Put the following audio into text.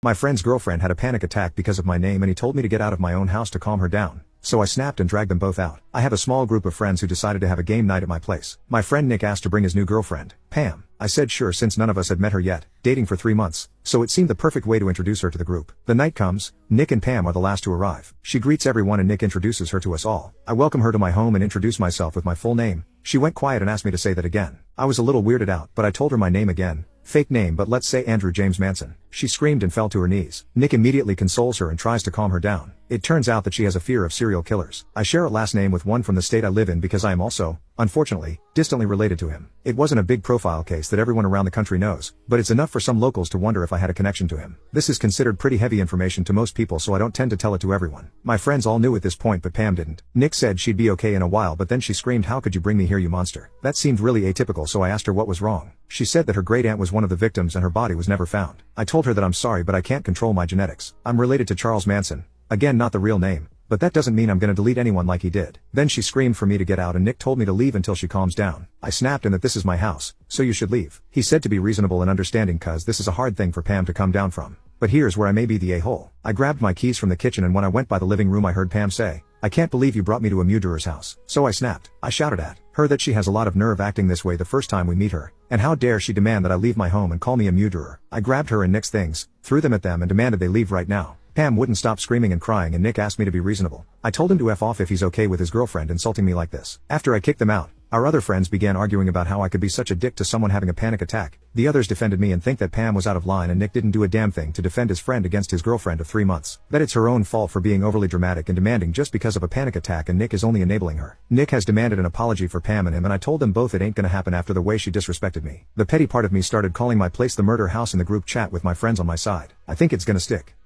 My friend's girlfriend had a panic attack because of my name and he told me to get out of my own house to calm her down. So I snapped and dragged them both out. I have a small group of friends who decided to have a game night at my place. My friend Nick asked to bring his new girlfriend, Pam. I said sure since none of us had met her yet, dating for 3 months, so it seemed the perfect way to introduce her to the group. The night comes, Nick and Pam are the last to arrive. She greets everyone and Nick introduces her to us all. I welcome her to my home and introduce myself with my full name. She went quiet and asked me to say that again. I was a little weirded out, but I told her my name again. Fake name, but let's say Andrew James Manson. She screamed and fell to her knees. Nick immediately consoles her and tries to calm her down. It turns out that she has a fear of serial killers. I share a last name with one from the state I live in because I am also, unfortunately, distantly related to him. It wasn't a big profile case that everyone around the country knows, but it's enough for some locals to wonder if I had a connection to him. This is considered pretty heavy information to most people, so I don't tend to tell it to everyone. My friends all knew at this point, but Pam didn't. Nick said she'd be okay in a while, but then she screamed, "How could you bring me here, you monster?" That seemed really atypical, so I asked her what was wrong. She said that her great aunt was one of the victims and her body was never found. I told her that I'm sorry, but I can't control my genetics. I'm related to Charles Manson. Again, not the real name, but that doesn't mean I'm gonna delete anyone like he did. Then she screamed for me to get out and Nick told me to leave until she calms down. I snapped and that this is my house, so you should leave. He said to be reasonable and understanding cause this is a hard thing for Pam to come down from. But here's where I may be the a-hole. I grabbed my keys from the kitchen and when I went by the living room I heard Pam say, "I can't believe you brought me to a murderer's house." So I snapped. I shouted at her that she has a lot of nerve acting this way the first time we meet her, and how dare she demand that I leave my home and call me a murderer. I grabbed her and Nick's things, threw them at them and demanded they leave right now. Pam wouldn't stop screaming and crying and Nick asked me to be reasonable. I told him to F off if he's okay with his girlfriend insulting me like this. After I kicked them out, our other friends began arguing about how I could be such a dick to someone having a panic attack. The others defended me and think that Pam was out of line and Nick didn't do a damn thing to defend his friend against his girlfriend of 3 months. That it's her own fault for being overly dramatic and demanding just because of a panic attack and Nick is only enabling her. Nick has demanded an apology for Pam and him and I told them both it ain't gonna happen after the way she disrespected me. The petty part of me started calling my place the murder house in the group chat with my friends on my side. I think it's gonna stick.